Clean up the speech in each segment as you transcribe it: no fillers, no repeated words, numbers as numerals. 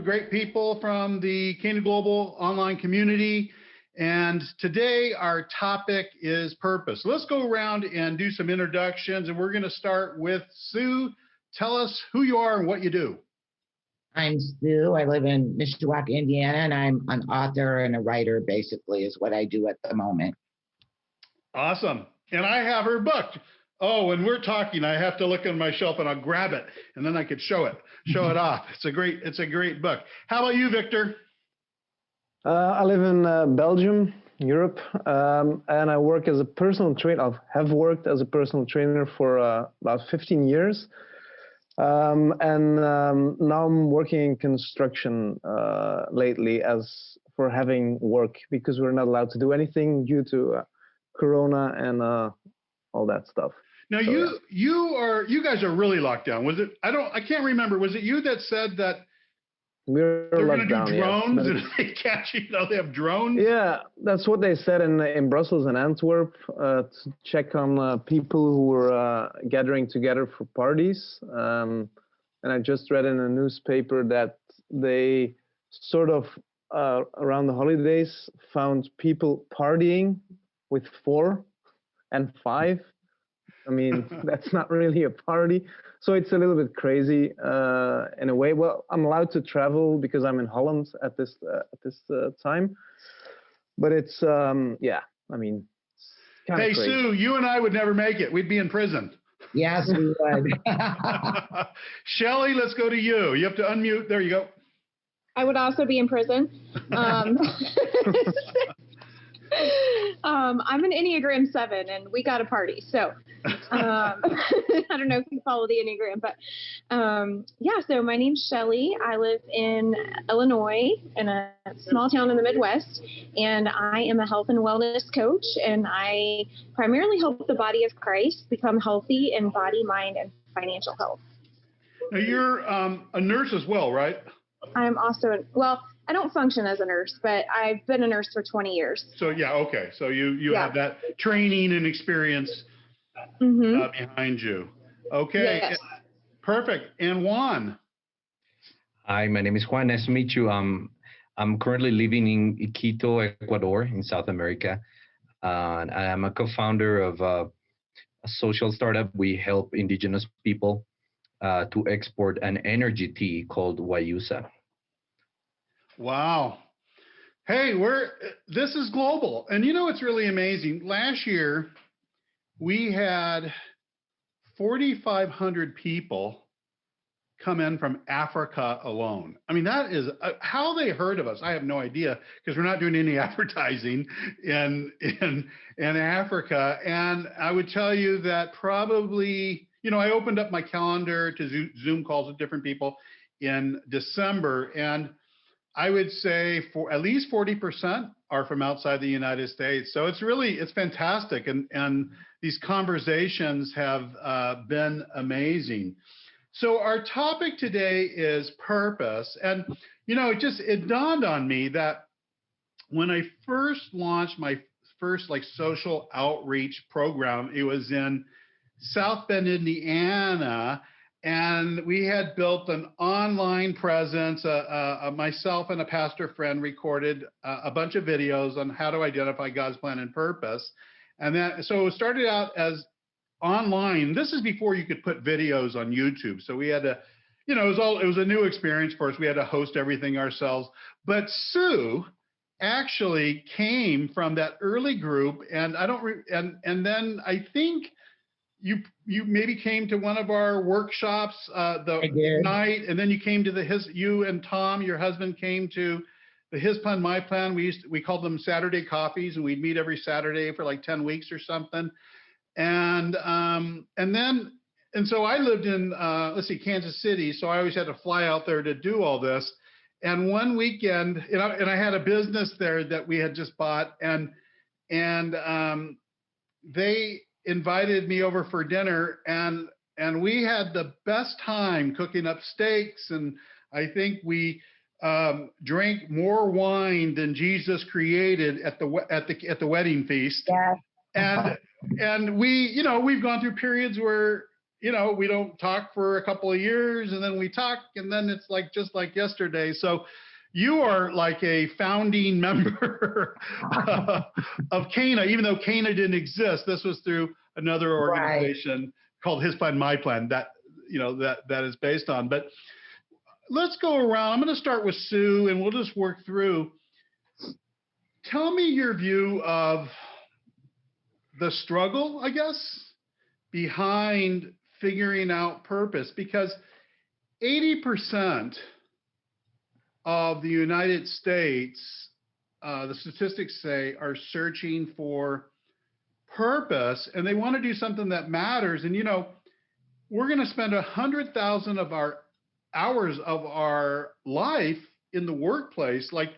of great people from the CanaGlobal online community. And today our topic is purpose. Let's go around and do some introductions. And we're going to start with Sue. Tell us who you are and what you do. I'm Sue. I live in Mishawaka, Indiana, and I'm an author and a writer, basically, is what I do at the moment. Awesome. And I have her book. Oh, and we're talking, I have to look on my shelf and I'll grab it and then I could show it off. It's a great book. How about you, Victor? I live in Belgium, Europe, and I work as a personal trainer. I have worked as a personal trainer for about 15 years. Now I'm working in construction lately as for having work because we're not allowed to do anything due to Corona and all that stuff. Now so, you guys are really locked down. Was it? I can't remember. Was it you that said that they're going to locked do down? drones Yes. and they catch you? They have drones. Yeah, that's what they said in Brussels and Antwerp to check on people who were gathering together for parties. And I just read in a newspaper that they sort of around the holidays found people partying with 4 and 5. I mean, that's not really a party. So it's a little bit crazy in a way. Well, I'm allowed to travel because I'm in Holland at this time. But it's, yeah, I mean, it's kind of crazy. Sue, you and I would never make it. We'd be in prison. Yes, we would. Shelly, let's go to you. You have to unmute. There you go. I would also be in prison. I'm an Enneagram 7, and we got a party. So I don't know if you follow the Enneagram, but yeah, so my name's Shelly. I live in Illinois in a small town in the Midwest, and I am a health and wellness coach, and I primarily help the body of Christ become healthy in body, mind, and financial health. Now, you're a nurse as well, right? I'm also, well, I don't function as a nurse, but I've been a nurse for 20 years. So, yeah, okay. So you have that training and experience behind you. Okay, yes. Perfect. And Juan? Hi, my name is Juan. Nice to meet you. I'm currently living in Quito, Ecuador, in South America. And I'm a co-founder of a social startup. We help indigenous people to export an energy tea called Wayusa. Wow. Hey, this is global. And it's really amazing. Last year, we had 4,500 people come in from Africa alone. I mean, that is how they heard of us. I have no idea because we're not doing any advertising in Africa. And I would tell you that probably, I opened up my calendar to Zoom calls with different people in December, and I would say for at least 40% are from outside the United States. So it's fantastic. And these conversations have been amazing. So our topic today is purpose. And, it dawned on me that when I first launched my first social outreach program, it was in South Bend, Indiana. And we had built an online presence. Myself and a pastor friend recorded a bunch of videos on how to identify God's plan and purpose. And then, so it started out as online. This is before you could put videos on YouTube. So we had to, it was a new experience for us. We had to host everything ourselves. But Sue actually came from that early group, and and then I think you maybe came to one of our workshops the night, and then you came to you and Tom, your husband, came to the His Plan, My Plan. We called them Saturday coffees, and we'd meet every Saturday for like 10 weeks or something. And so I lived in Kansas City, so I always had to fly out there to do all this. And one weekend, and I had a business there that we had just bought, and they invited me over for dinner, and we had the best time cooking up steaks, and I think we drank more wine than Jesus created at the wedding feast. Yeah. And we, we've gone through periods where we don't talk for a couple of years, and then we talk, and then it's like just like yesterday. So you are like a founding member of Cana, even though Cana didn't exist. This was through another organization called His Plan, My Plan that is based on. But let's go around. I'm going to start with Sue, and we'll just work through. Tell me your view of the struggle, I guess, behind figuring out purpose, because 80% of the United States, the statistics say, are searching for purpose, and they want to do something that matters. And, we're going to spend 100,000 of our hours of our life in the workplace. Like,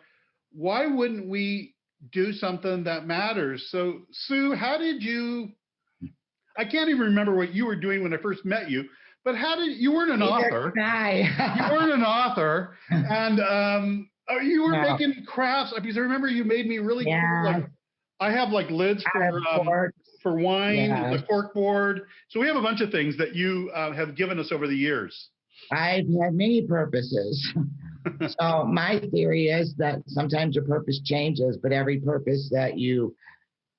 why wouldn't we do something that matters? So, Sue, how did you, I can't even remember what you were doing when I first met you, but you weren't an author. You weren't an author. And you were making crafts, because I remember you made me really cool, like, I have like lids for wine, the cork board. So we have a bunch of things that you have given us over the years. I've had many purposes. So my theory is that sometimes your purpose changes, but every purpose that you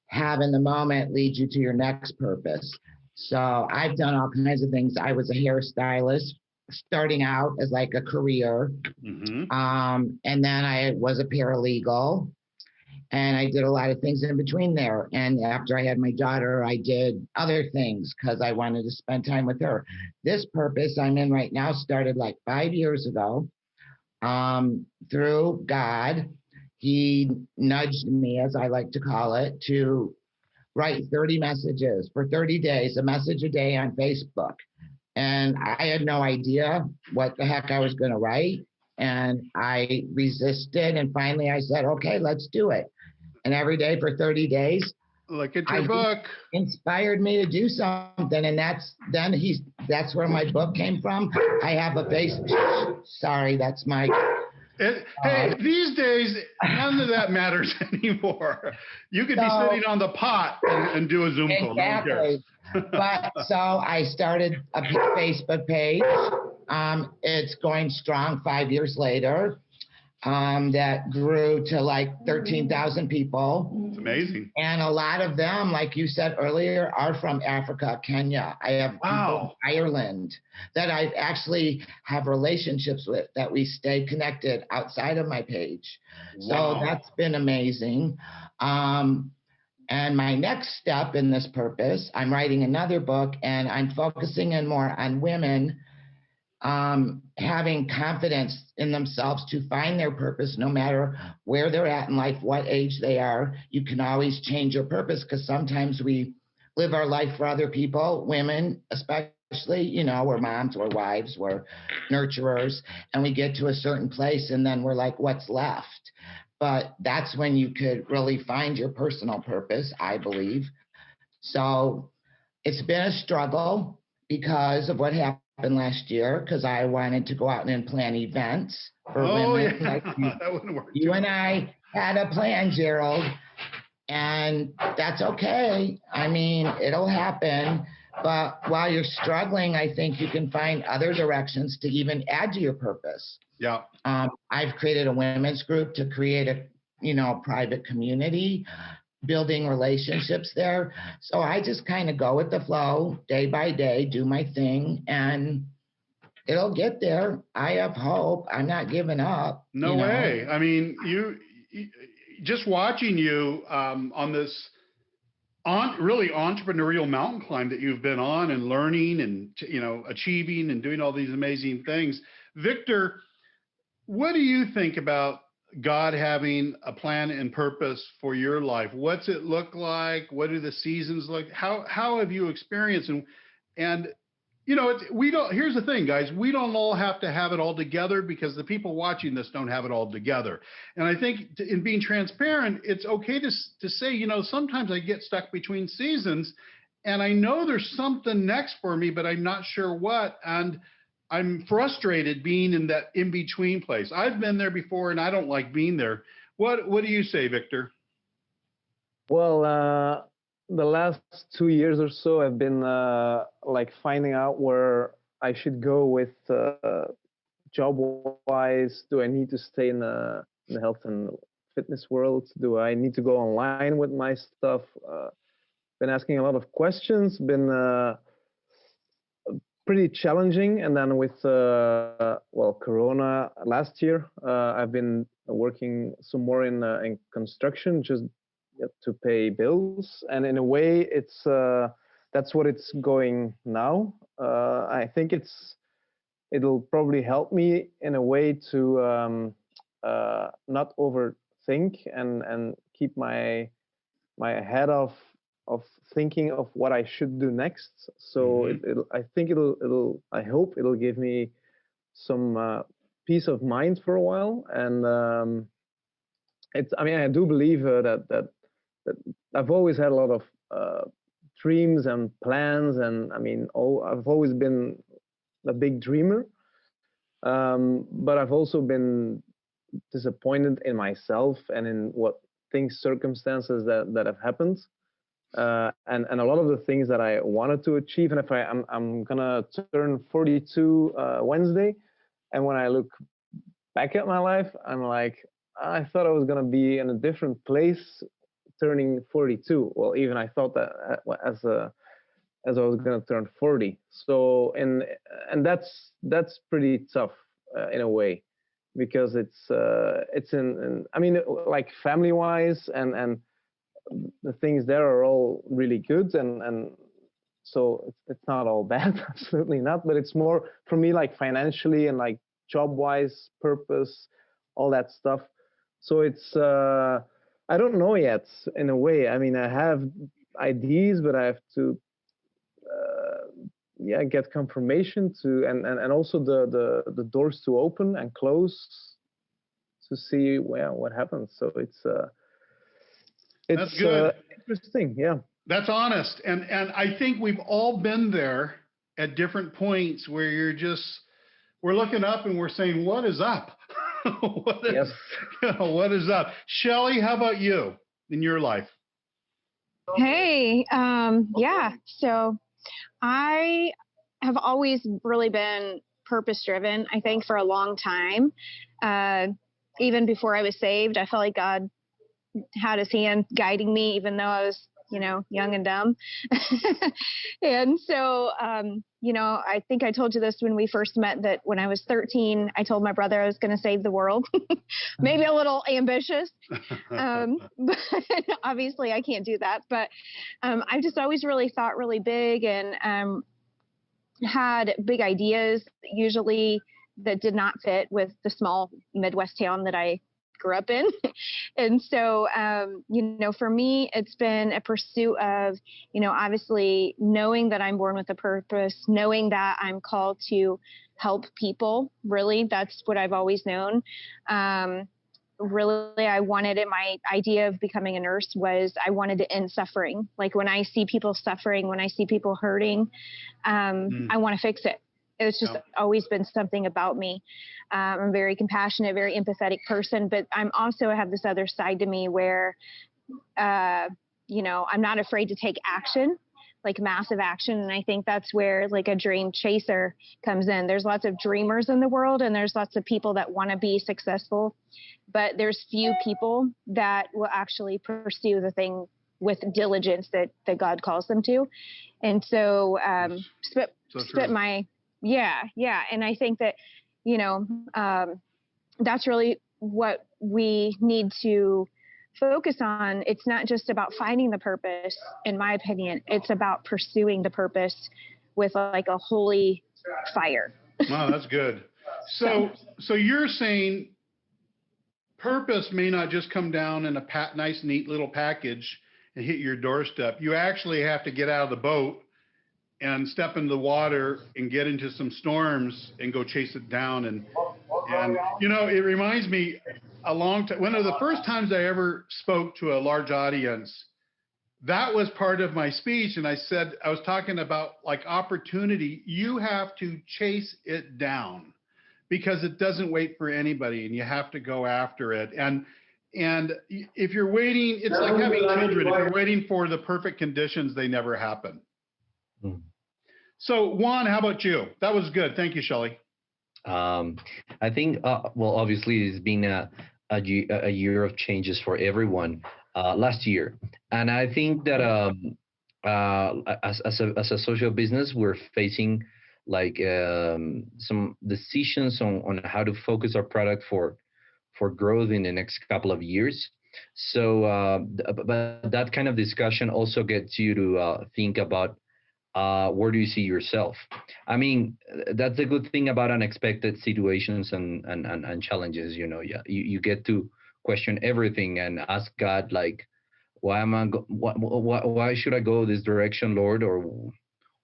have in the moment leads you to your next purpose. So I've done all kinds of things. I was a hairstylist starting out as like a career. And then I was a paralegal, and I did a lot of things in between there. And after I had my daughter, I did other things because I wanted to spend time with her. This purpose I'm in right now started like 5 years ago through God. He nudged me, as I like to call it, to write 30 messages for 30 days, a message a day on Facebook. And I had no idea what the heck I was going to write. And I resisted. And finally I said, okay, let's do it. And every day for 30 days, look at your book, inspired me to do something. And that's where my book came from. I have a sorry, that's my hey, these days, none of that matters anymore. You could be sitting on the pot and do a Zoom call. Exactly. But so I started a Facebook page. It's going strong 5 years later. That grew to like 13,000 people. It's amazing. And a lot of them, like you said earlier, are from Africa, Kenya. I have people in Ireland that I actually have relationships with, that we stay connected outside of my page. So that's been amazing. And my next step in this purpose, I'm writing another book, and I'm focusing in more on women having confidence in themselves to find their purpose, no matter where they're at in life, what age they are. You can always change your purpose, because sometimes we live our life for other people, women especially, we're moms, we're wives, we're nurturers, and we get to a certain place and then we're like, what's left? But that's when you could really find your personal purpose, I believe. So it's been a struggle because of what happened last year, because I wanted to go out and plan events for women. Yeah. Like That wouldn't work. You and I had a plan, Gerald, and that's okay. I mean, it'll happen. But while you're struggling, I think you can find other directions to even add to your purpose. Yeah. I've created a women's group to create a, private community, building relationships there. So I just kind of go with the flow, day by day, do my thing, and it'll get there. I have hope. I'm not giving up. No way. I mean, you just watching you on this really entrepreneurial mountain climb that you've been on, and learning and, achieving and doing all these amazing things. Viktor, what do you think about God having a plan and purpose for your life? What's it look like? What do the seasons look? How have you experienced? And we don't. Here's the thing, guys. We don't all have to have it all together, because the people watching this don't have it all together. And I think in being transparent, it's okay to say, sometimes I get stuck between seasons, and I know there's something next for me, but I'm not sure what. And I'm frustrated being in that in-between place. I've been there before, and I don't like being there. What do you say, Viktor? Well, the last 2 years or so, I've been like finding out where I should go with job-wise. Do I need to stay in the health and fitness world? Do I need to go online with my stuff? Been asking a lot of questions. Been pretty challenging. And then with well, Corona last year, I've been working some more in construction, just to pay bills. And in a way, it's that's what it's going now. I think it'll probably help me in a way to not overthink and keep my head off of thinking of what I should do next. So I think I hope it'll give me some peace of mind for a while. And I mean, I do believe that I've always had a lot of dreams and plans, and I mean, I've always been a big dreamer, but I've also been disappointed in myself and in circumstances that have happened, and a lot of the things that I wanted to achieve. And if I'm gonna turn 42 Wednesday, and when I look back at my life, I'm like, I thought I was gonna be in a different place turning 42. Well, even I thought that as I was gonna turn 40. So and that's pretty tough in a way, because it's in I mean, like family wise and the things there are all really good, and so it's not all bad. Absolutely not. But it's more for me, like financially and like job wise, purpose, all that stuff. So it's I don't know yet in a way. I mean, I have ideas, but I have to get confirmation to and also the doors to open and close to see what happens. So it's that's good. Interesting. Yeah, that's honest, and I think we've all been there at different points where we're looking up and we're saying, what is up? What is up? Shelly, how about you in your life? Hey, yeah. So I have always really been purpose driven, I think, for a long time. Even before I was saved, I felt like God had his hand guiding me, even though I was, young and dumb. And so, I think I told you this when we first met, that when I was 13, I told my brother I was going to save the world. Maybe a little ambitious. But obviously I can't do that. But I've just always really thought really big, and had big ideas, usually that did not fit with the small Midwest town that I grew up in. And so, for me, it's been a pursuit of, obviously knowing that I'm born with a purpose, knowing that I'm called to help people. Really, that's what I've always known. Really, I wanted it. My idea of becoming a nurse was I wanted to end suffering. Like when I see people suffering, when I see people hurting, I want to fix it. It's just always been something about me. I'm a very compassionate, very empathetic person, but I'm also have this other side to me where, I'm not afraid to take action, like massive action. And I think that's where like a dream chaser comes in. There's lots of dreamers in the world, and there's lots of people that want to be successful, but there's few people that will actually pursue the thing with diligence that God calls them to. And so, Yeah. And I think that, that's really what we need to focus on. It's not just about finding the purpose, in my opinion. It's about pursuing the purpose with like a holy fire. Wow, that's good. So you're saying purpose may not just come down in a nice, neat little package and hit your doorstep. You actually have to get out of the boat and step into the water and get into some storms and go chase it down. And it reminds me one of the first times I ever spoke to a large audience, that was part of my speech. And I said, I was talking about like opportunity. You have to chase it down because it doesn't wait for anybody, and you have to go after it. And And if you're waiting, it's like having children. If you're waiting for the perfect conditions, they never happen. Mm. So Juan, how about you? That was good. Thank you, Shelley. I think, well, obviously it's been a year of changes for everyone last year. And I think that as a social business, we're facing like some decisions on how to focus our product for growth in the next couple of years. So, but that kind of discussion also gets you to think about where do you see yourself? I mean, that's a good thing about unexpected situations and challenges. You know, yeah, you get to question everything and ask God, like, why am I? Why should I go this direction, Lord? Or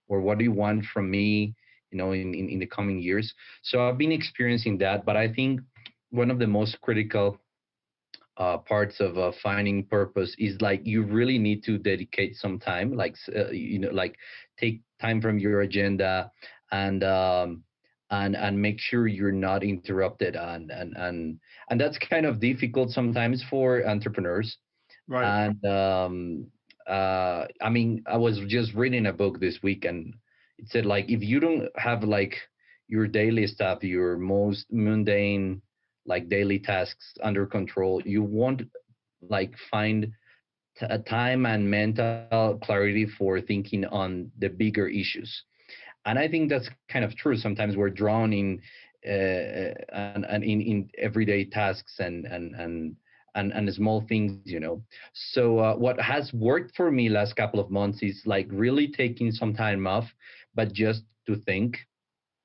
what do you want from me? You know, in the coming years. So I've been experiencing that, but I think one of the most critical parts of finding purpose is like you really need to dedicate some time, like you know, like take time from your agenda and and make sure you're not interrupted and that's kind of difficult sometimes for entrepreneurs. Right. And I mean, I was just reading a book this week and it said like if you don't have like your daily stuff, your most mundane like daily tasks under control, you won't like find a time and mental clarity for thinking on the bigger issues. And I think that's kind of true. Sometimes we're drawn in and in everyday tasks and small things, you know. So what has worked for me last couple of months is like really taking some time off, but just to think.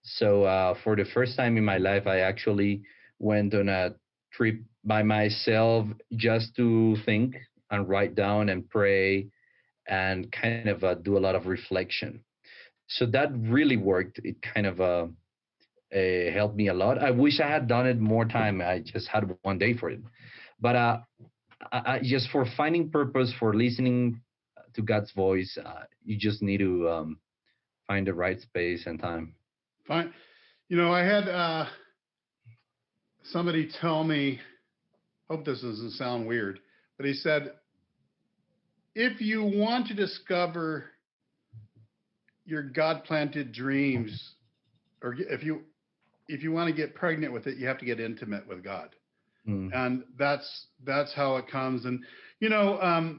So for the first time in my life, I actually went on a trip by myself just to think and write down and pray and kind of do a lot of reflection. So that really worked. It kind of helped me a lot. I wish I had done it more time. I just had one day for it. But just for finding purpose, for listening to God's voice, you just need to find the right space and time. Fine. You know, I had somebody tell me, hope this doesn't sound weird, but he said, if you want to discover your God-planted dreams, or if you want to get pregnant with it, you have to get intimate with God. Mm. And that's how it comes. And you know,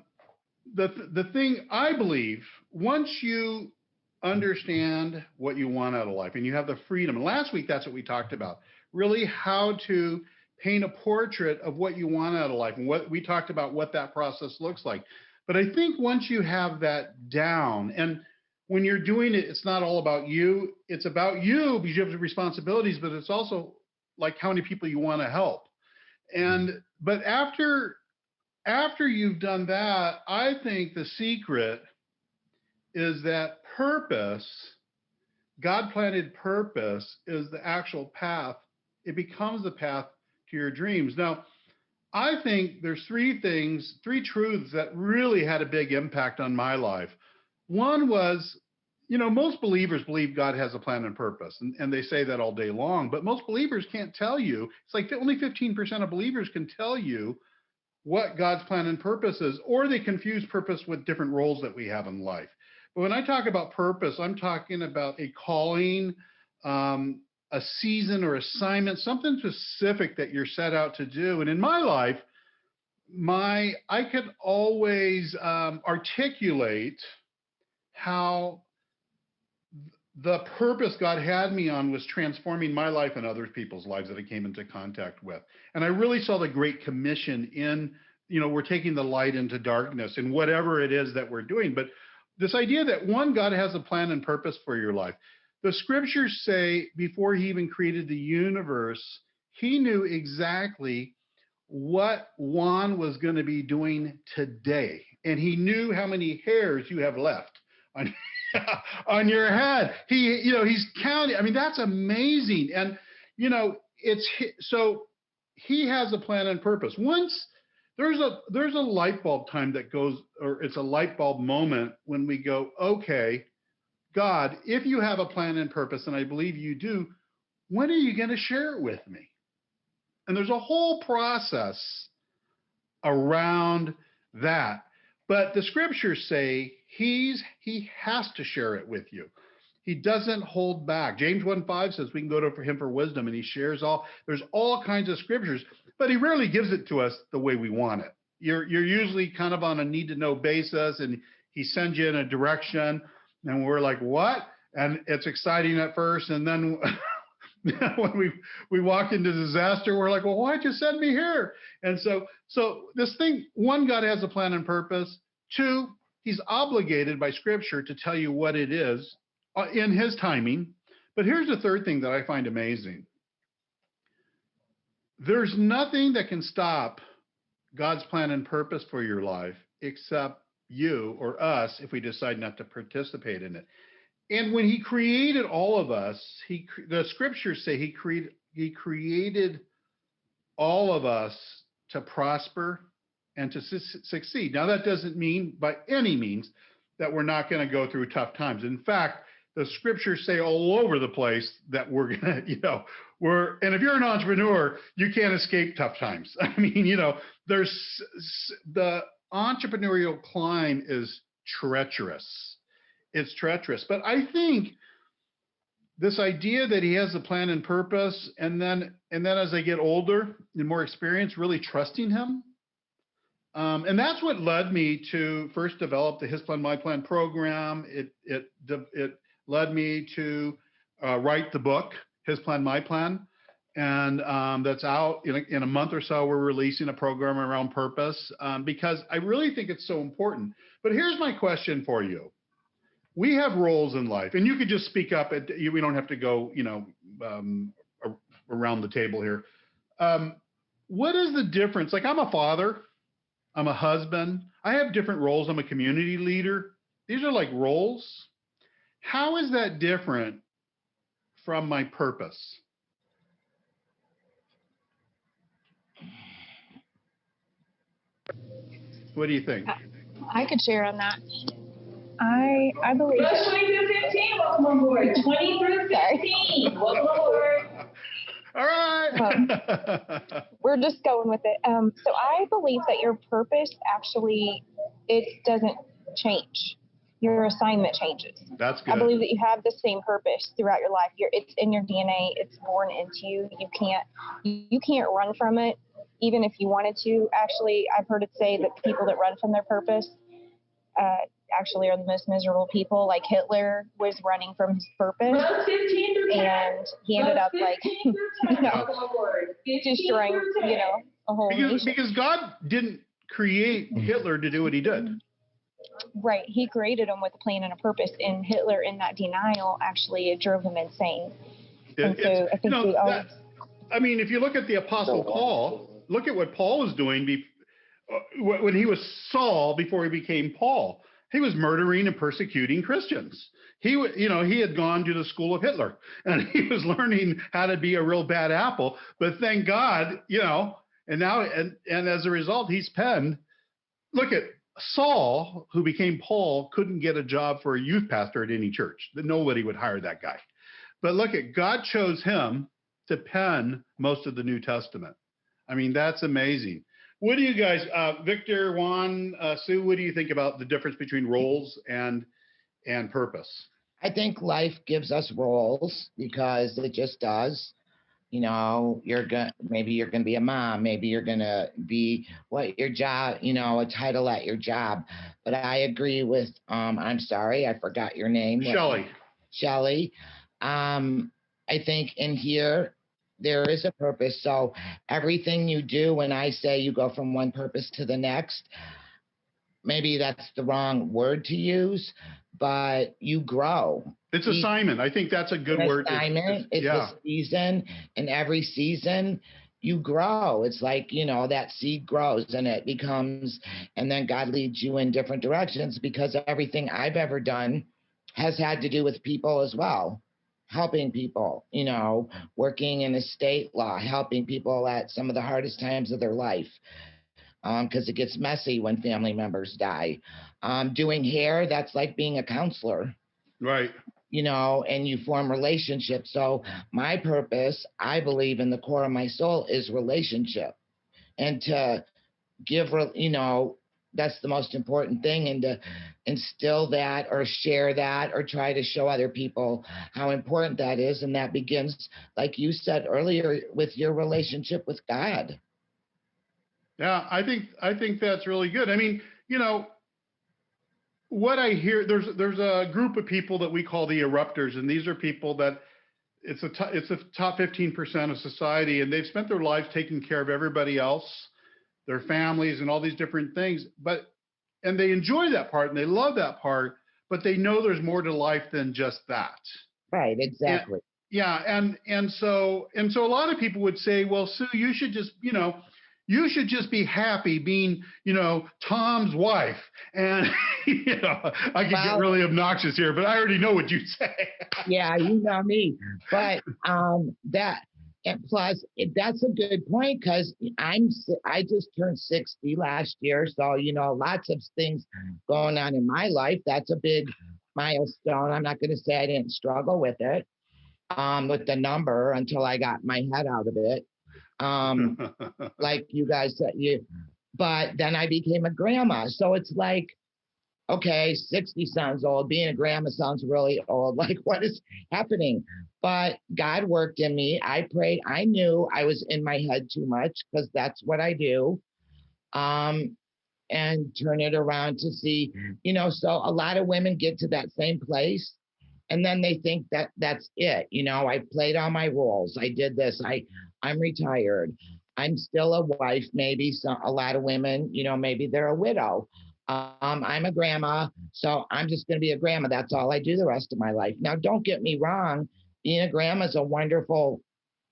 the thing I believe, once you understand what you want out of life and you have the freedom, and last week that's what we talked about, really how to paint a portrait of what you want out of life, and what we talked about, what that process looks like. But I think once you have that down, and when you're doing it, it's not all about you. It's about you because you have the responsibilities, but it's also like how many people you want to help. And but after you've done that, I think the secret is that purpose, God planted purpose, is the actual path. It becomes the path to your dreams. Now, I think there's three truths that really had a big impact on my life. One was, you know, most believers believe God has a plan and purpose, and they say that all day long, but most believers can't tell you. It's like only 15% of believers can tell you what God's plan and purpose is, or they confuse purpose with different roles that we have in life. But when I talk about purpose, I'm talking about a calling, a season or assignment, something specific that you're set out to do. And in my life, I could always articulate how the purpose God had me on was transforming my life and other people's lives that I came into contact with. And I really saw the Great Commission in, you know, we're taking the light into darkness in whatever it is that we're doing. But this idea that one, God has a plan and purpose for your life. The scriptures say before he even created the universe, he knew exactly what Juan was going to be doing today. And he knew how many hairs you have left on, on your head. He's counting. I mean, that's amazing. And, you know, so he has a plan and purpose. Once there's a light bulb time that goes, or it's a light bulb moment when we go, okay, God, if you have a plan and purpose, and I believe you do, when are you going to share it with me? And there's a whole process around that. But the scriptures say he has to share it with you. He doesn't hold back. James 1:5 says we can go to him for wisdom, and he shares all. There's all kinds of scriptures, but he rarely gives it to us the way we want it. You're usually kind of on a need to know basis, and he sends you in a direction, and we're like, what? And it's exciting at first, and then when we walk into disaster, we're like, well, why'd you send me here? And so this thing, one, God has a plan and purpose. Two, he's obligated by scripture to tell you what it is in his timing. But here's the third thing that I find amazing. There's nothing that can stop God's plan and purpose for your life except you or us if we decide not to participate in it. And when he created all of us, the scriptures say he created all of us to prosper and to succeed. Now, that doesn't mean by any means that we're not going to go through tough times. In fact, the scriptures say all over the place that we're going to, and if you're an entrepreneur, you can't escape tough times. I mean, there's the entrepreneurial climb is treacherous. It's treacherous. But I think this idea that he has a plan and purpose, and then as I get older and more experienced, really trusting him. And that's what led me to first develop the His Plan, My Plan program. It led me to write the book, His Plan, My Plan. And that's out in a month or so. We're releasing a program around purpose because I really think it's so important. But here's my question for you. We have roles in life, and you could just speak up. We don't have to go, around the table here. What is the difference? Like, I'm a father, I'm a husband. I have different roles. I'm a community leader. These are like roles. How is that different from my purpose? What do you think? I could share on that. I believe. Rush 20 through 15, welcome on board. 20 through 15, welcome on board. All right. We're just going with it. So I believe that your purpose actually, it doesn't change. Your assignment changes. That's good. I believe that you have the same purpose throughout your life. It's in your DNA. It's born into you. You can't run from it, even if you wanted to. Actually, I've heard it say that people that run from their purpose actually are the most miserable people. Like Hitler was running from his purpose, and he ended up destroying, a whole nation. Because God didn't create Hitler to do what he did. Right. He created him with a plan and a purpose, and Hitler, in that denial, actually it drove him insane. And so I think if you look at the Apostle Paul, look at what Paul was doing when he was Saul before he became Paul. He was murdering and persecuting Christians. He had gone to the school of Hitler, and he was learning how to be a real bad apple. But thank God, and now, and as a result, he's penned. Look at Saul, who became Paul, couldn't get a job for a youth pastor at any church. Nobody would hire that guy. But look at, God chose him to pen most of the New Testament. I mean, that's amazing. What do you guys, Victor, Juan, Sue, what do you think about the difference between roles and purpose? I think life gives us roles because it just does. Maybe you're gonna be a mom, maybe you're gonna be your job, a title at your job. But I agree with I'm sorry, I forgot your name. Shelly. I think in here there is a purpose. So everything you do, when I say you go from one purpose to the next, maybe that's the wrong word to use, but you grow. It's assignment. I think that's a good word. Assignment. It's a season, and every season you grow. It's like, that seed grows and it becomes, and then God leads you in different directions, because everything I've ever done has had to do with people as well. Helping people, working in estate law, helping people at some of the hardest times of their life. Because it gets messy when family members die. Doing hair, that's like being a counselor. Right. And you form relationships. So my purpose, I believe in the core of my soul, is relationship. And to that's the most important thing, and to instill that or share that or try to show other people how important that is. And that begins, like you said earlier, with your relationship with God. Yeah, I think that's really good. I mean, what I hear, there's a group of people that we call the erupters, and these are people that it's a top 15% of society, and they've spent their lives taking care of everybody else, their families, and all these different things. And they enjoy that part and they love that part, but they know there's more to life than just that. Right, exactly. And so a lot of people would say, well, Sue, you should just be happy being, Tom's wife. And, I could get really obnoxious here, but I already know what you'd say. Yeah, you know me. But that's a good point, because I just turned 60 last year. So, lots of things going on in my life. That's a big milestone. I'm not going to say I didn't struggle with it, with the number, until I got my head out of it. Like you guys said, but then I became a grandma. So it's like, okay, 60 sounds old. Being a grandma sounds really old. Like, what is happening? But God worked in me. I prayed. I knew I was in my head too much, because that's what I do. And turn it around to see, so a lot of women get to that same place, and then they think that that's it. I played all my roles. I did this. I'm retired. I'm still a wife, maybe. So a lot of women, maybe they're a widow. I'm a grandma, so I'm just going to be a grandma. That's all I do the rest of my life. Now, don't get me wrong. Being a grandma is a wonderful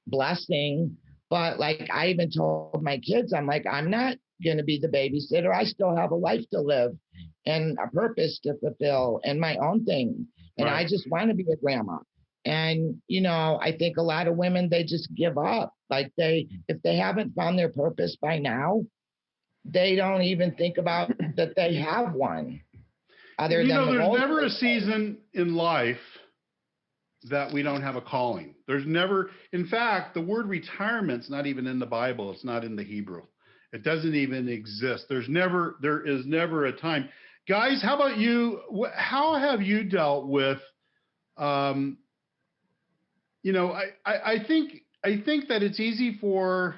blessing. But like I even told my kids, I'm like, I'm not going to be the babysitter. I still have a life to live and a purpose to fulfill and my own thing. And right. I just want to be a grandma. And, I think a lot of women, they just give up. Like if they haven't found their purpose by now, they don't even think about that they have one. There's never a season in life that we don't have a calling. There's never, in fact, the word retirement's not even in the Bible. It's not in the Hebrew. It doesn't even exist. There is never a time. Guys, how about you? How have you dealt with, I think that it's easy for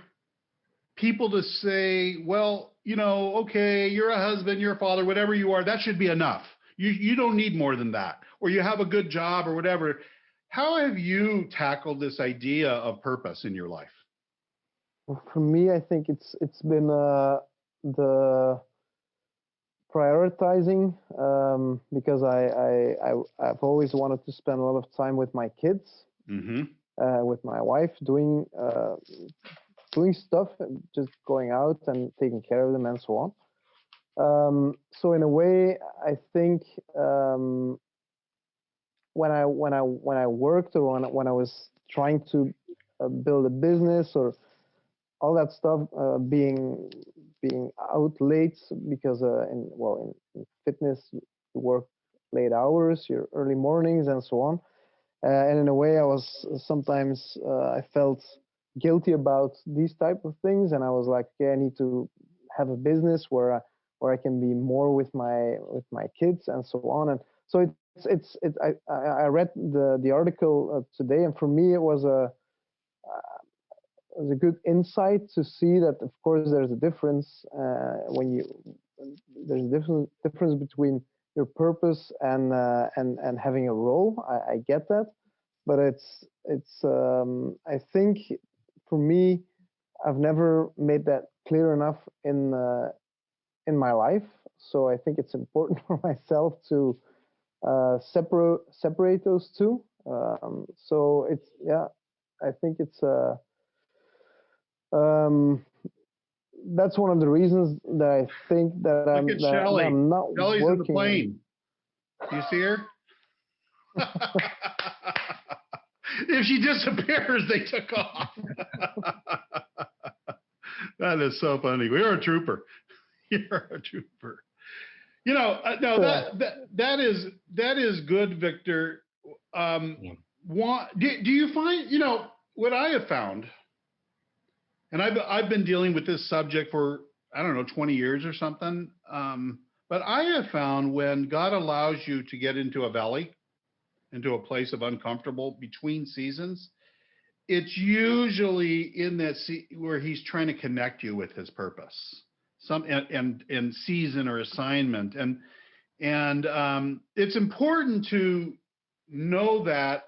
people to say, well, okay, you're a husband, you're a father, whatever you are, that should be enough. You don't need more than that, or you have a good job or whatever. How have you tackled this idea of purpose in your life? Well, for me, I think it's been the prioritizing, because I've always wanted to spend a lot of time with my kids, with my wife, doing stuff, just going out and taking care of them and so on. So in a way, I think when I worked, or when I was trying to build a business or all that stuff, being out late, because in fitness you work late hours, your early mornings and so on. And in a way, I was sometimes I felt guilty about these type of things, and I was like, okay, I need to have a business where I can be more with my kids and so on. And so I read the article today, and for me it was a good insight to see that, of course, there's a difference there's a difference between your purpose and having a role. I get that, but it's I think for me, I've never made that clear enough in my life. So I think it's important for myself to separate those two. So I think it's that's one of the reasons that I think that I'm not Shelley's working. In the plane. Do you see her? If she disappears, they took off. That is so funny. You're a trooper. You're a trooper. That is good, Victor. Do you find, what I have found, and I've been dealing with this subject for I don't know, 20 years or something. But I have found when God allows you to get into a valley, into a place of uncomfortable between seasons, it's usually in that where he's trying to connect you with his purpose, and season or assignment, and it's important to know that.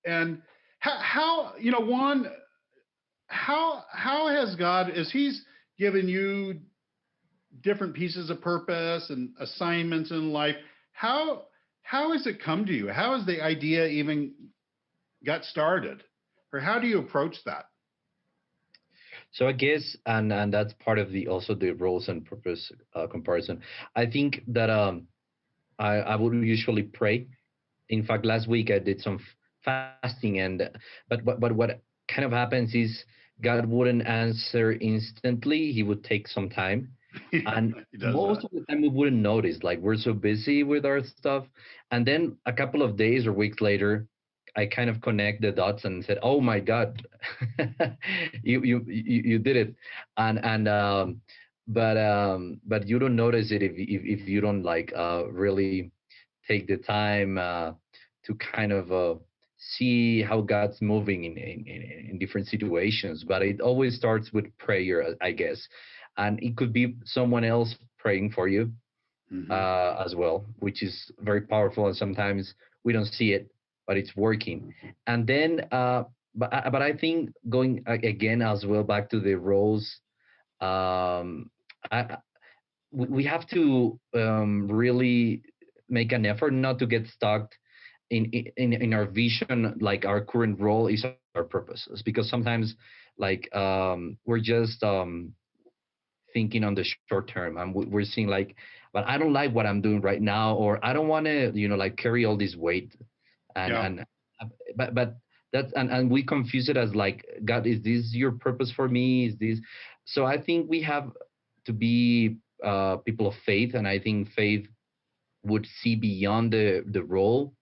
And how you know, Juan, how has God, as he's given you different pieces of purpose and assignments in life, how has it come to you? How has the idea even got started, or how do you approach that? So I guess, and that's part of the also the roles and purpose comparison. I think that I would usually pray. In fact, last week I did some fasting, and but what kind of happens is God wouldn't answer instantly. He would take some time, and most of the time we wouldn't notice. Like, we're so busy with our stuff, and then a couple of days or weeks later, I kind of connect the dots and said, "Oh my God, you did it," and but you don't notice it if you don't like really take the time to kind of see how God's moving in different situations. But it always starts with prayer, I guess, and it could be someone else praying for you as well, which is very powerful. And sometimes we don't see it, but it's working. And then, but I think going again as well back to the roles, I, we have to really make an effort not to get stuck in our vision, like our current role is our purposes, because sometimes like we're just thinking on the short term, and we're seeing like, but I don't like what I'm doing right now, or I don't want to like carry all this weight, and but that's and we confuse it as like, God, is this your purpose for me? Is this? So I think we have to be people of faith, and I think faith would see beyond the role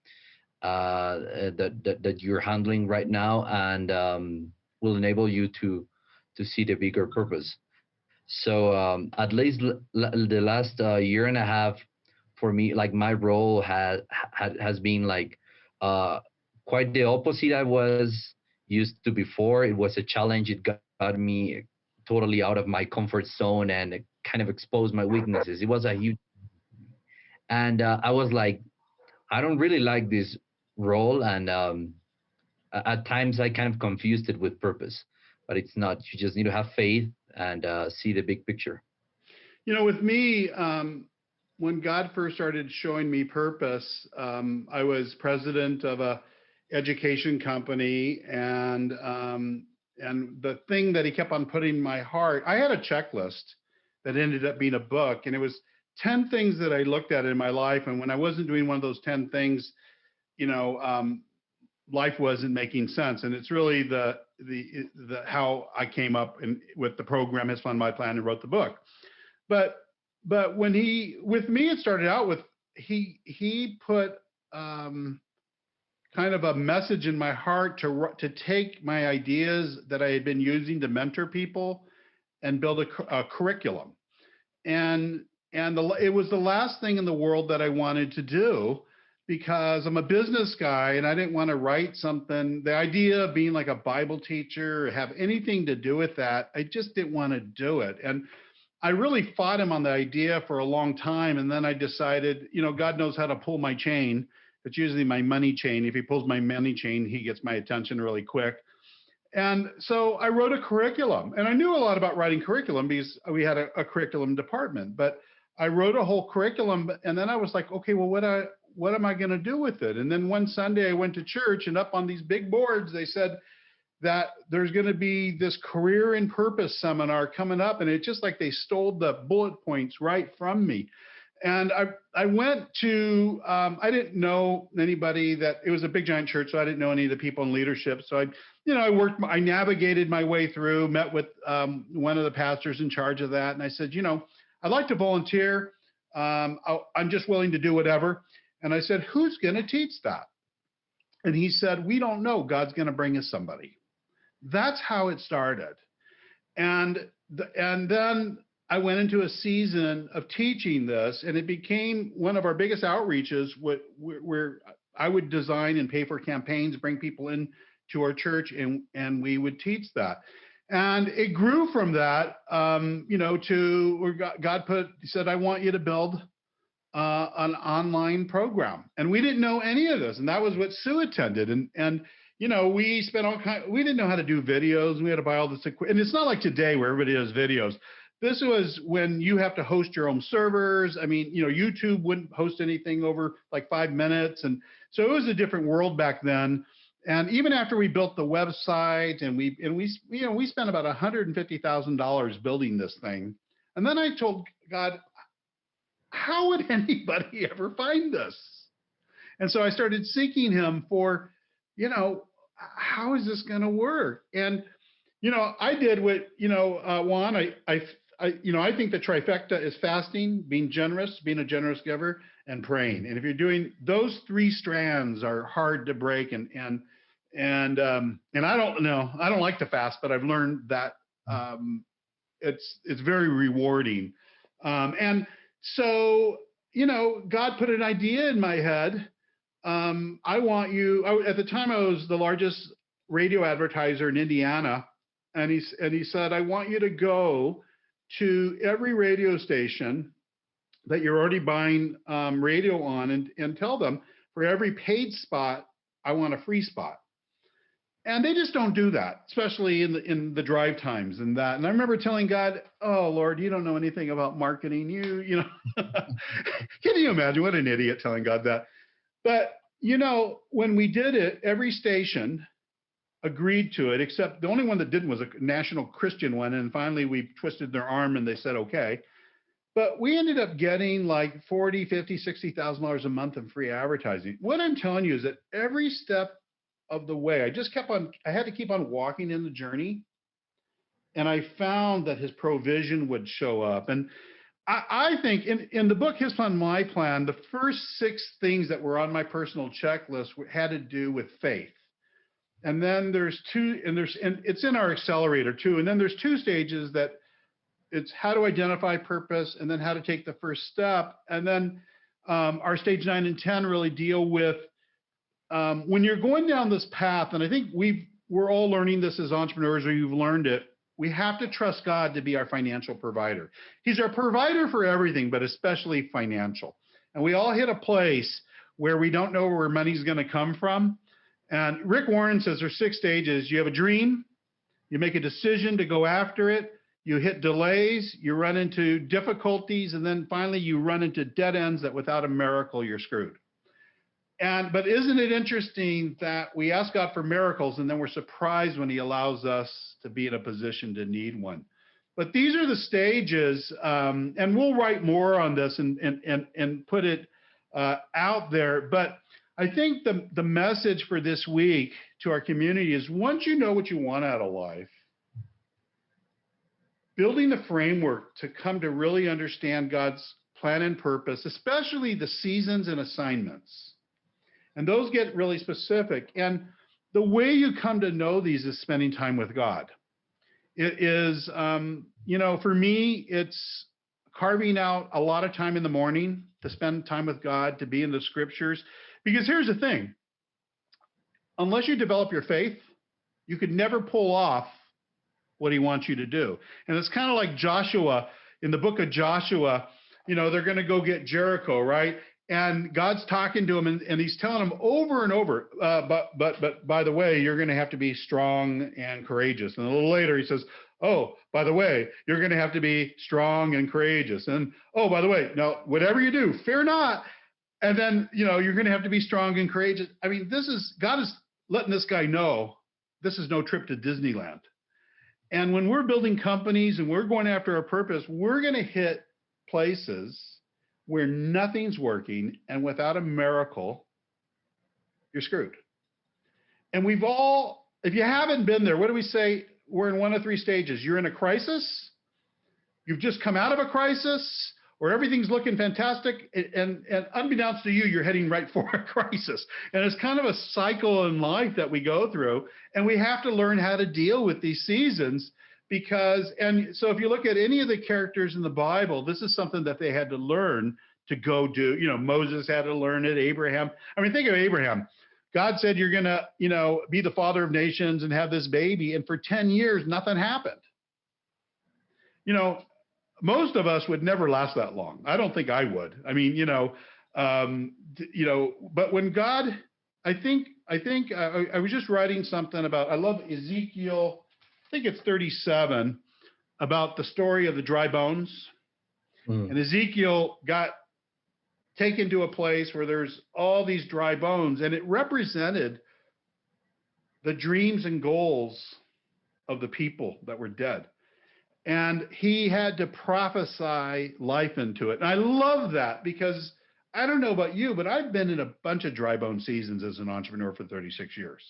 that you're handling right now, and will enable you to see the bigger purpose. So at least the last year and a half for me, like my role has been like quite the opposite I was used to before. It was a challenge. It got me totally out of my comfort zone, and it kind of exposed my weaknesses. It was a huge, and I was like, I don't really like this role, and at times I kind of confused it with purpose, but it's not. You just need to have faith and see the big picture. With me, when God first started showing me purpose, I was president of a education company, and the thing that he kept on putting in my heart, I had a checklist that ended up being a book, and it was 10 things that I looked at in my life, and when I wasn't doing one of those 10 things, life wasn't making sense. And it's really the how I came up with the program, His Fund, My Plan, and wrote the book. But when with me, it started out with he put kind of a message in my heart to take my ideas that I had been using to mentor people and build a curriculum. And it was the last thing in the world that I wanted to do, because I'm a business guy and I didn't want to write something. The idea of being like a Bible teacher or have anything to do with that, I just didn't want to do it. And I really fought him on the idea for a long time. And then I decided, God knows how to pull my chain. It's usually my money chain. If he pulls my money chain, he gets my attention really quick. And so I wrote a curriculum, and I knew a lot about writing curriculum because we had a curriculum department, but I wrote a whole curriculum. And then I was like, okay, well, what am I going to do with it? And then one Sunday I went to church, and up on these big boards, they said that there's going to be this career and purpose seminar coming up. And it's just like they stole the bullet points right from me. And I went to, I didn't know anybody it was a big giant church, so I didn't know any of the people in leadership. So I navigated my way through, met with one of the pastors in charge of that. And I said, I'd like to volunteer. I'm just willing to do whatever. And I said, who's going to teach that? And he said, we don't know. God's going to bring us somebody. That's how it started. And then I went into a season of teaching this, and it became one of our biggest outreaches where I would design and pay for campaigns, bring people in to our church, and we would teach that. And it grew from that, to where he said, I want you to build an online program. And we didn't know any of this. And that was what Sue attended. And we spent we didn't know how to do videos. We had to buy all this equipment. And it's not like today where everybody does videos. This was when you have to host your own servers. I mean, YouTube wouldn't host anything over like 5 minutes. And so it was a different world back then. And even after we built the website and we spent about $150,000 building this thing. And then I told God, how would anybody ever find this? And so I started seeking him for, how is this going to work? And, I did what, Juan, I think the trifecta is fasting, being generous, being a generous giver, and praying. And if you're doing those 3 strands are hard to break. And I don't know, I don't like to fast, but I've learned that it's very rewarding. And so, God put an idea in my head. I want you. At the time, I was the largest radio advertiser in Indiana, and he said, I want you to go to every radio station that you're already buying radio on, and tell them for every paid spot, I want a free spot. And they just don't do that, especially in the drive times and that. And I remember telling God, oh, Lord, you don't know anything about marketing. Can you imagine? What an idiot telling God that. But, when we did it, every station agreed to it, except the only one that didn't was a national Christian one. And finally, we twisted their arm and they said, okay. But we ended up getting like $40,000, $50,000, $60,000 a month in free advertising. What I'm telling you is that every step of the way, I had to keep on walking in the journey. And I found that his provision would show up. And I think in the book, His Plan, My Plan, the first 6 things that were on my personal checklist had to do with faith. And then there's 2, and it's in our accelerator too. And then there's 2 stages that it's how to identify purpose and then how to take the first step. And then our stage 9 and 10 really deal with when you're going down this path, and I think we're all learning this as entrepreneurs, or you've learned it, we have to trust God to be our financial provider. He's our provider for everything, but especially financial. And we all hit a place where we don't know where money's going to come from. And Rick Warren says there's 6 stages. You have a dream, you make a decision to go after it, you hit delays, you run into difficulties, and then finally you run into dead ends that without a miracle, you're screwed. But isn't it interesting that we ask God for miracles and then we're surprised when he allows us to be in a position to need one? But these are the stages, and we'll write more on this and put it out there. But I think the message for this week to our community is, once you know what you want out of life, building the framework to come to really understand God's plan and purpose, especially the seasons and assignments. And those get really specific. And the way you come to know these is spending time with God. It is, for me, it's carving out a lot of time in the morning to spend time with God, to be in the scriptures. Because here's the thing. Unless you develop your faith, you could never pull off what he wants you to do. And it's kind of like Joshua, in the book of Joshua, they're going to go get Jericho, right? And God's talking to him, and he's telling him over and over, but by the way, you're going to have to be strong and courageous. And a little later, he says, oh, by the way, you're going to have to be strong and courageous. And, oh, by the way, now, whatever you do, fear not. And then, you're going to have to be strong and courageous. I mean, God is letting this guy know this is no trip to Disneyland. And when we're building companies and we're going after our purpose, we're going to hit places where nothing's working, and without a miracle, you're screwed. And if you haven't been there, what do we say? We're in one of 3 stages. You're in a crisis, you've just come out of a crisis, or everything's looking fantastic, and unbeknownst to you, you're heading right for a crisis. And it's kind of a cycle in life that we go through, and we have to learn how to deal with these seasons. because, and so if you look at any of the characters in the Bible, this is something that they had to learn to go do. You know, Moses had to learn it, Abraham. I mean, think of Abraham. God said, you're going to, you know, be the father of nations and have this baby. And for 10 years, nothing happened. You know, most of us would never last that long. I don't think I would. I mean, but when God, I was just writing something about, I love Ezekiel, I think it's 37, about the story of the dry bones. And Ezekiel got taken to a place where there's all these dry bones, and it represented the dreams and goals of the people that were dead. And he had to prophesy life into it. And I love that, because I don't know about you, but I've been in a bunch of dry bone seasons as an entrepreneur for 36 years.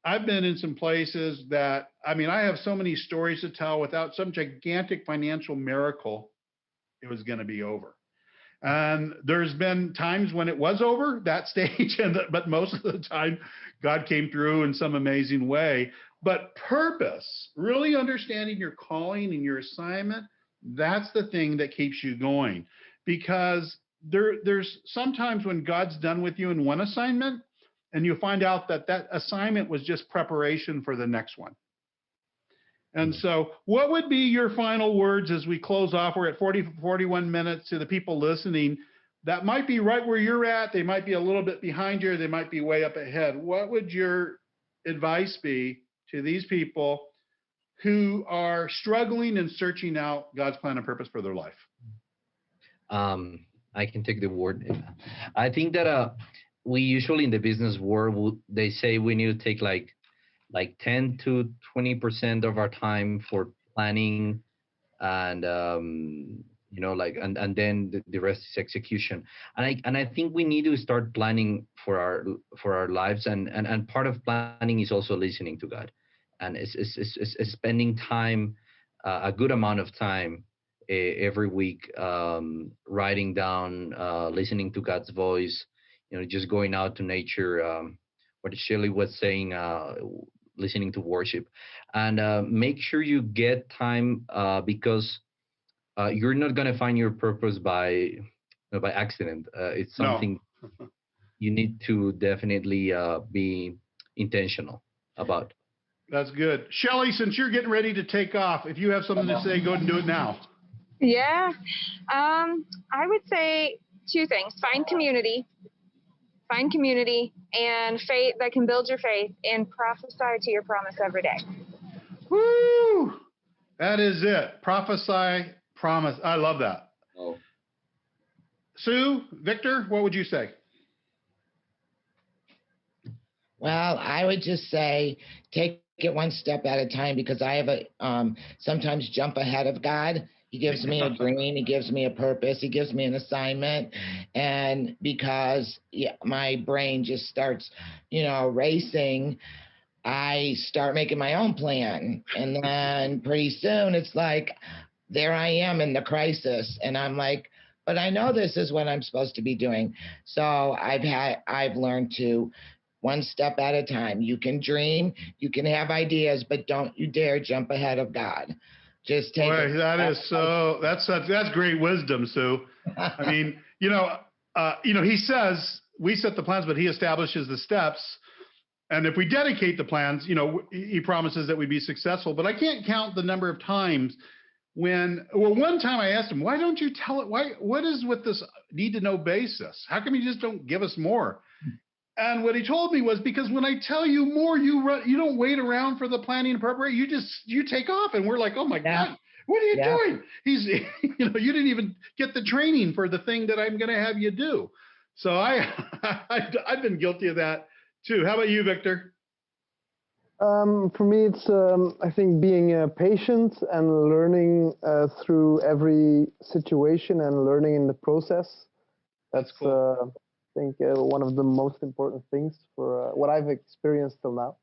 I've been in some places that, I mean, I have so many stories to tell. Without some gigantic financial miracle, it was going to be over. And there's been times when it was over, that stage, but most of the time, God came through in some amazing way. But purpose, really understanding your calling and your assignment, that's the thing that keeps you going. Because there's sometimes when God's done with you in one assignment, and you find out that that assignment was just preparation for the next one. And so what would be your final words as we close off? We're at 41 minutes, to the people listening that might be right where you're at. They might be a little bit behind you. They might be way up ahead. What would your advice be to these people who are struggling and searching out God's plan and purpose for their life? I can take the word. I think that we usually in the business world, they say we need to take like 10 to 20% of our time for planning, and and then the rest is execution. And I think we need to start planning for our lives, and part of planning is also listening to God, and it's spending time, a good amount of time every week, writing down, listening to God's voice, just going out to nature, what Shelley was saying, listening to worship, and make sure you get time, because you're not going to find your purpose by accident. It's something you need to definitely be intentional about. That's good. Shelley, since you're getting ready to take off, if you have something to say, go ahead and do it now. Yeah. I would say two things. Find community, and faith that can build your faith, and prophesy to your promise every day. Woo! That is it. Prophesy, promise. I love that. Oh. Sue, Victor, what would you say? Well, I would just say take it one step at a time, because I have sometimes jump ahead of God. He gives me a dream. He gives me a purpose. He gives me an assignment. And because my brain just starts, racing, I start making my own plan. And then pretty soon it's like, there I am in the crisis. And I'm like, but I know this is what I'm supposed to be doing. So I've learned to, one step at a time. You can dream, you can have ideas, but don't you dare jump ahead of God. Just take it. That's great wisdom, Sue. I mean, he says we set the plans, but he establishes the steps. And if we dedicate the plans, he promises that we'd be successful. But I can't count the number of times one time I asked him, why don't you tell it? What is with this need to know basis? How come you just don't give us more? And what he told me was, because when I tell you more, you don't wait around for the planning and preparation. You take off, and we're like, oh my God, what are you doing? You didn't even get the training for the thing that I'm going to have you do. So I've been guilty of that too. How about you, Victor? For me, it's I think being patient and learning through every situation and learning in the process. That's cool. I think one of the most important things for what I've experienced till now.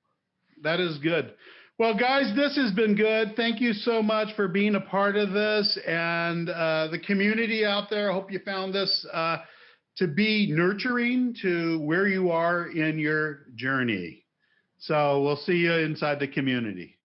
That is good. Well, guys, this has been good. Thank you so much for being a part of this, and the community out there. I hope you found this to be nurturing to where you are in your journey. So we'll see you inside the community.